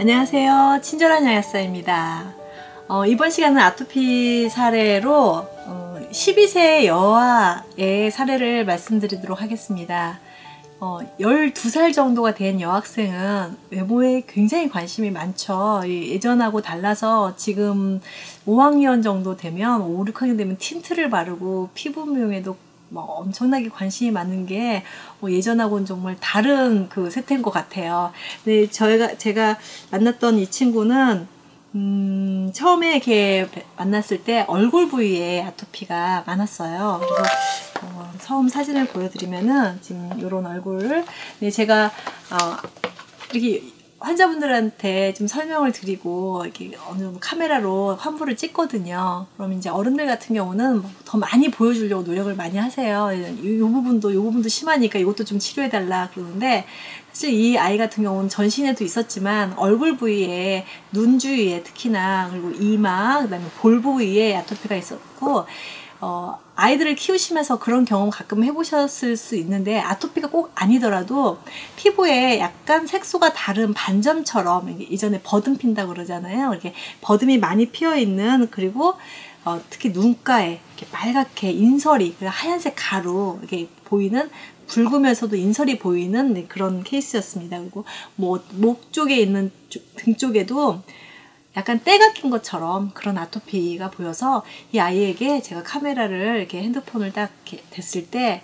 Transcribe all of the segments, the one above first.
안녕하세요. 친절한 야야사입니다. 이번 시간은 아토피 사례로 12세 여아의 사례를 말씀드리도록 하겠습니다. 12살 정도가 된 여학생은 외모에 굉장히 관심이 많죠. 예전하고 달라서 지금 5학년 정도 되면 5, 6학년 되면 틴트를 바르고 피부 미용에도 엄청나게 관심이 많은 게 예전하고는 정말 다른 그 세태인 것 같아요. 근데 제가 만났던 이 친구는 처음에 이렇게 만났을 때 얼굴 부위에 아토피가 많았어요. 그래서 처음 사진을 보여드리면은 지금 이런 얼굴을 제가 이렇게 환자분들한테 좀 설명을 드리고 이렇게 어느 정도 카메라로 환부를 찍거든요. 그럼 이제 어른들 같은 경우는 더 많이 보여주려고 노력을 많이 하세요. 이 부분도 심하니까 이것도 좀 치료해달라 그러는데, 사실 이 아이 같은 경우는 전신에도 있었지만 얼굴 부위에, 눈 주위에 특히나, 그리고 이마, 그다음에 볼 부위에 아토피가 있었고, 아이들을 키우시면서 그런 경험 가끔 해보셨을 수 있는데, 아토피가 꼭 아니더라도 피부에 약간 색소가 다른 반점처럼, 이전에 버듬 핀다고 그러잖아요. 이렇게 버듬이 많이 피어 있는, 그리고 특히 눈가에 이렇게 빨갛게 인설이, 하얀색 가루 이렇게 보이는, 붉으면서도 인설이 보이는 그런 케이스였습니다. 그리고 목 쪽에 있는 등 쪽에도 약간 때가 낀 것처럼 그런 아토피가 보여서 이 아이에게 제가 카메라를 이렇게 핸드폰을 딱 이렇게 댔을 때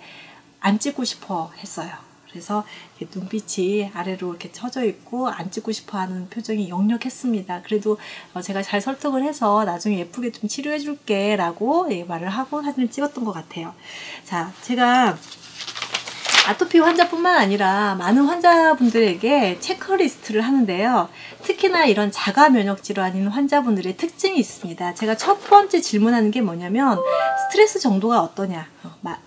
안 찍고 싶어 했어요. 그래서 눈빛이 아래로 이렇게 처져 있고 안 찍고 싶어 하는 표정이 역력했습니다. 그래도 제가 잘 설득을 해서 나중에 예쁘게 좀 치료해 줄게 라고 말을 하고 사진을 찍었던 것 같아요. 자, 제가 아토피 환자뿐만 아니라 많은 환자분들에게 체크리스트를 하는데요. 특히나 이런 자가 면역 질환인 환자분들의 특징이 있습니다. 제가 첫 번째 질문하는 게 뭐냐면 스트레스 정도가 어떠냐,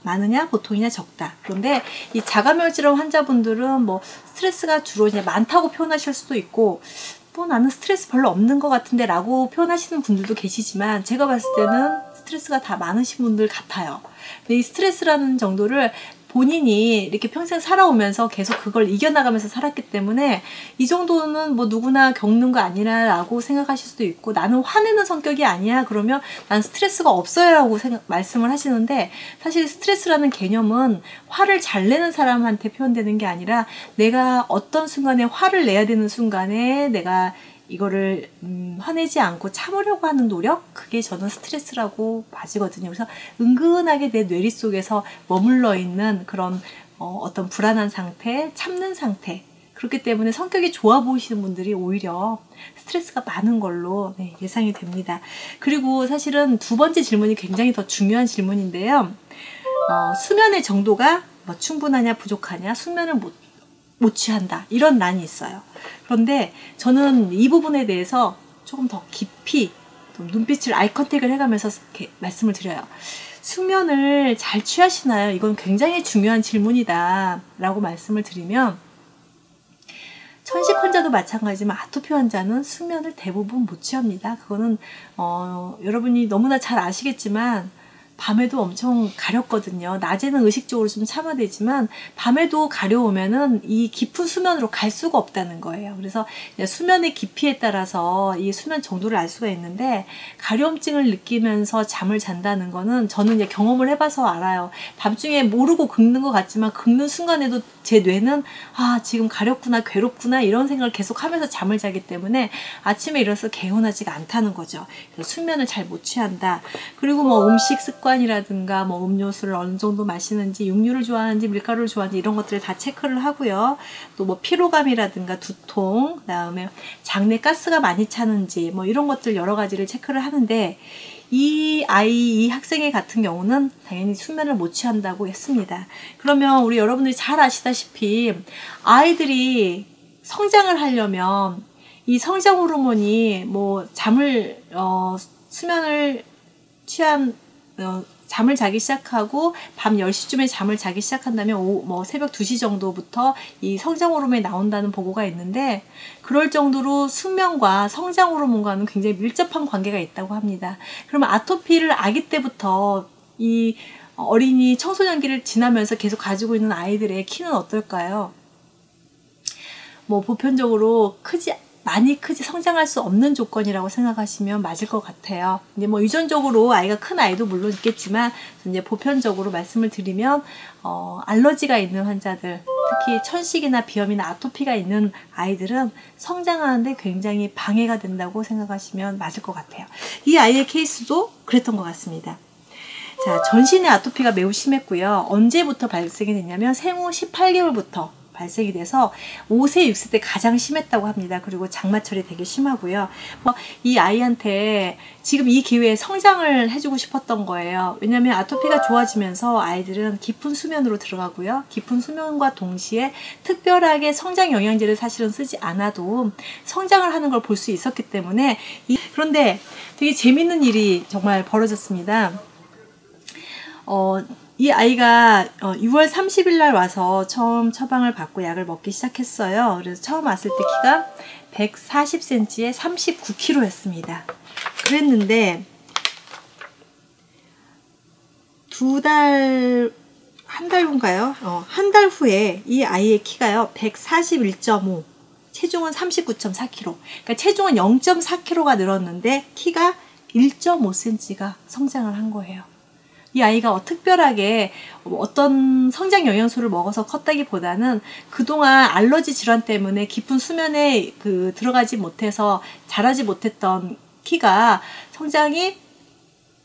많으냐, 보통이냐, 적다. 그런데 이 자가 면역 질환 환자분들은 스트레스가 주로 이제 많다고 표현하실 수도 있고, 나는 스트레스 별로 없는 것 같은데 라고 표현하시는 분들도 계시지만, 제가 봤을 때는 스트레스가 다 많으신 분들 같아요. 근데 이 스트레스라는 정도를 본인이 이렇게 평생 살아오면서 계속 그걸 이겨나가면서 살았기 때문에 이 정도는 누구나 겪는 거 아니라 라고 생각하실 수도 있고, 나는 화내는 성격이 아니야 그러면 난 스트레스가 없어요 라고 말씀을 하시는데, 사실 스트레스라는 개념은 화를 잘 내는 사람한테 표현되는 게 아니라 내가 어떤 순간에 화를 내야 되는 순간에 내가 이거를 화내지 않고 참으려고 하는 노력, 그게 저는 스트레스라고 봐지거든요. 그래서 은근하게 내 뇌리 속에서 머물러 있는 그런 어떤 불안한 상태, 참는 상태, 그렇기 때문에 성격이 좋아 보이시는 분들이 오히려 스트레스가 많은 걸로 예상이 됩니다. 그리고 사실은 두 번째 질문이 굉장히 더 중요한 질문인데요. 수면의 정도가 충분하냐 부족하냐, 숙면을 못 취한다, 이런 난이 있어요. 그런데 저는 이 부분에 대해서 조금 더 깊이 눈빛을 아이 컨택을 해가면서 이렇게 말씀을 드려요. 숙면을 잘 취하시나요? 이건 굉장히 중요한 질문이다 라고 말씀을 드리면, 천식 환자도 마찬가지지만 아토피 환자는 숙면을 대부분 못 취합니다. 그거는 여러분이 너무나 잘 아시겠지만 밤에도 엄청 가렵거든요. 낮에는 의식적으로 좀 참아대지만 밤에도 가려우면은 이 깊은 수면으로 갈 수가 없다는 거예요. 그래서 수면의 깊이에 따라서 이 수면 정도를 알 수가 있는데, 가려움증을 느끼면서 잠을 잔다는 거는 저는 이제 경험을 해봐서 알아요. 밤중에 모르고 긁는 것 같지만 긁는 순간에도 제 뇌는 지금 가렵구나, 괴롭구나, 이런 생각을 계속 하면서 잠을 자기 때문에 아침에 일어나서 개운하지가 않다는 거죠. 그래서 숙면을 잘 못 취한다. 그리고 음식 습관이라든가 음료수를 어느 정도 마시는지, 육류를 좋아하는지 밀가루를 좋아하는지 이런 것들을 다 체크를 하고요. 또 피로감이라든가 두통, 그다음에 장내 가스가 많이 차는지 이런 것들 여러 가지를 체크를 하는데, 이 학생의 같은 경우는 당연히 숙면을 못 취한다고 했습니다. 그러면 우리 여러분들이 잘 아시다시피 아이들이 성장을 하려면 이 성장 호르몬이 수면을 취한 잠을 자기 시작하고 밤 10시쯤에 잠을 자기 시작한다면 새벽 2시 정도부터 이 성장 호르몬이 나온다는 보고가 있는데, 그럴 정도로 숙면과 성장 호르몬과는 굉장히 밀접한 관계가 있다고 합니다. 그러면 아토피를 아기 때부터 이 어린이 청소년기를 지나면서 계속 가지고 있는 아이들의 키는 어떨까요? 보편적으로 많이 크지 성장할 수 없는 조건이라고 생각하시면 맞을 것 같아요. 근데 뭐 유전적으로 아이가 큰 아이도 물론 있겠지만 이제 보편적으로 말씀을 드리면 알러지가 있는 환자들, 특히 천식이나 비염이나 아토피가 있는 아이들은 성장하는데 굉장히 방해가 된다고 생각하시면 맞을 것 같아요. 이 아이의 케이스도 그랬던 것 같습니다. 자, 전신의 아토피가 매우 심했고요. 언제부터 발생이 됐냐면 생후 18개월부터 발생이 돼서 5세, 6세 때 가장 심했다고 합니다. 그리고 장마철이 되게 심하고요. 이 아이한테 지금 이 기회에 성장을 해주고 싶었던 거예요. 왜냐하면 아토피가 좋아지면서 아이들은 깊은 수면으로 들어가고요. 깊은 수면과 동시에 특별하게 성장 영양제를 사실은 쓰지 않아도 성장을 하는 걸 볼 수 있었기 때문에 그런데 되게 재밌는 일이 정말 벌어졌습니다. 이 아이가 6월 30일 날 와서 처음 처방을 받고 약을 먹기 시작했어요. 그래서 처음 왔을 때 키가 140cm에 39kg였습니다. 그랬는데 한 달 후인가요? 한 달 후에 이 아이의 키가요 141.5, 체중은 39.4kg. 그러니까 체중은 0.4kg가 늘었는데 키가 1.5cm가 성장을 한 거예요. 이 아이가 특별하게 어떤 성장 영양소를 먹어서 컸다기보다는 그동안 알러지 질환 때문에 깊은 수면에 들어가지 못해서 자라지 못했던 키가 성장이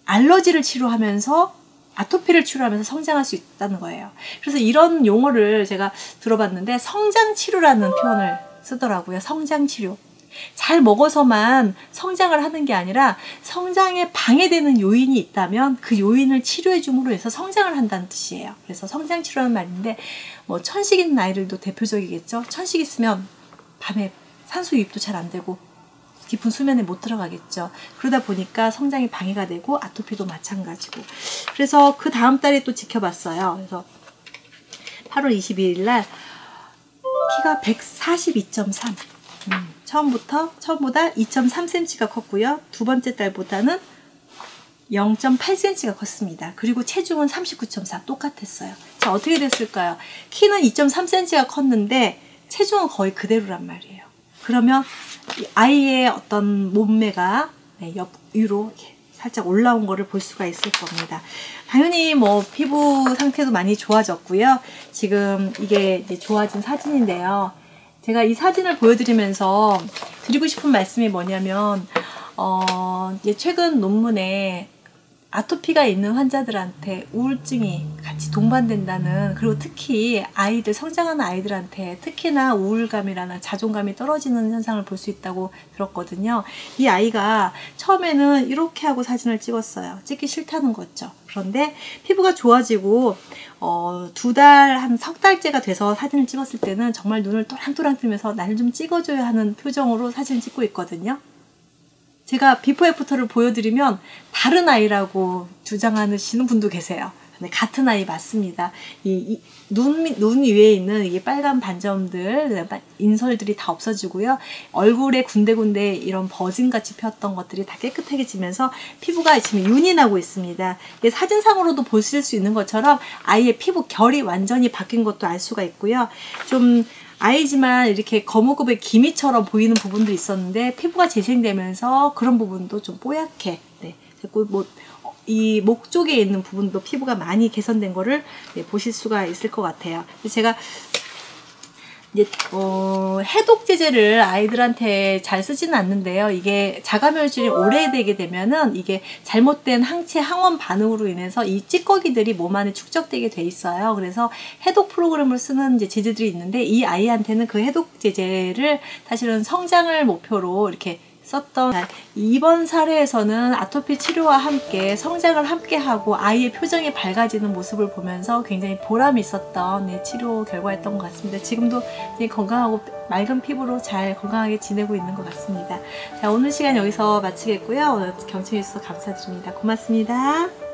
알러지를 치료하면서 아토피를 치료하면서 성장할 수 있다는 거예요. 그래서 이런 용어를 제가 들어봤는데 성장치료라는 표현을 쓰더라고요. 성장치료. 잘 먹어서만 성장을 하는 게 아니라 성장에 방해되는 요인이 있다면 그 요인을 치료해 줌으로 해서 성장을 한다는 뜻이에요. 그래서 성장치료라는 말인데 뭐 천식 있는 아이들도 대표적이겠죠. 천식 있으면 밤에 산소 유입도 잘 안 되고 깊은 수면에 못 들어가겠죠. 그러다 보니까 성장이 방해가 되고 아토피도 마찬가지고. 그래서 그 다음 달에 또 지켜봤어요. 그래서 8월 22일 날 키가 142.3. 처음보다 2.3cm가 컸고요. 두 번째 달보다는 0.8cm가 컸습니다. 그리고 체중은 39.4 똑같았어요. 자, 어떻게 됐을까요? 키는 2.3cm가 컸는데 체중은 거의 그대로란 말이에요. 그러면 이 아이의 어떤 몸매가 옆 위로 이렇게 살짝 올라온 거를 볼 수가 있을 겁니다. 당연히 뭐 피부 상태도 많이 좋아졌고요. 지금 이게 이제 좋아진 사진인데요. 제가 이 사진을 보여드리면서 드리고 싶은 말씀이 뭐냐면 최근 논문에 아토피가 있는 환자들한테 우울증이 같이 동반된다는, 그리고 특히 아이들, 성장하는 아이들한테 특히나 우울감이라는 자존감이 떨어지는 현상을 볼 수 있다고 들었거든요. 이 아이가 처음에는 이렇게 하고 사진을 찍었어요. 찍기 싫다는 거죠. 그런데 피부가 좋아지고 한 석 달째가 돼서 사진을 찍었을 때는 정말 눈을 또랑또랑 뜨면서 나를 좀 찍어줘야 하는 표정으로 사진을 찍고 있거든요. 제가 비포 애프터를 보여드리면 다른 아이라고 주장하시는 분도 계세요. 근데 같은 아이 맞습니다. 눈 위에 있는 이 빨간 반점들, 인설들이 다 없어지고요. 얼굴에 군데군데 이런 버짐같이 폈던 것들이 다 깨끗해지면서 피부가 지금 윤이 나고 있습니다. 이게 사진상으로도 보실 수 있는 것처럼 아이의 피부 결이 완전히 바뀐 것도 알 수가 있고요. 좀 아이지만 이렇게 거무급의 기미처럼 보이는 부분도 있었는데 피부가 재생되면서 그런 부분도 좀 뽀얗게, 이 목 쪽에 있는 부분도 피부가 많이 개선된 거를 보실 수가 있을 것 같아요. 제가 이제 해독 제제를 아이들한테 잘 쓰지는 않는데요. 이게 자가면역질이 오래되게 되면은 이게 잘못된 항체 항원 반응으로 인해서 이 찌꺼기들이 몸 안에 축적되게 돼 있어요. 그래서 해독 프로그램을 쓰는 이제 제제들이 있는데 이 아이한테는 그 해독 제제를 사실은 성장을 목표로 이렇게 썼던, 이번 사례에서는 아토피 치료와 함께 성장을 함께 하고 아이의 표정이 밝아지는 모습을 보면서 굉장히 보람이 있었던 치료 결과였던 것 같습니다. 지금도 건강하고 맑은 피부로 잘 건강하게 지내고 있는 것 같습니다. 자, 오늘 시간 여기서 마치겠고요. 오늘 경청해 주셔서 감사드립니다. 고맙습니다.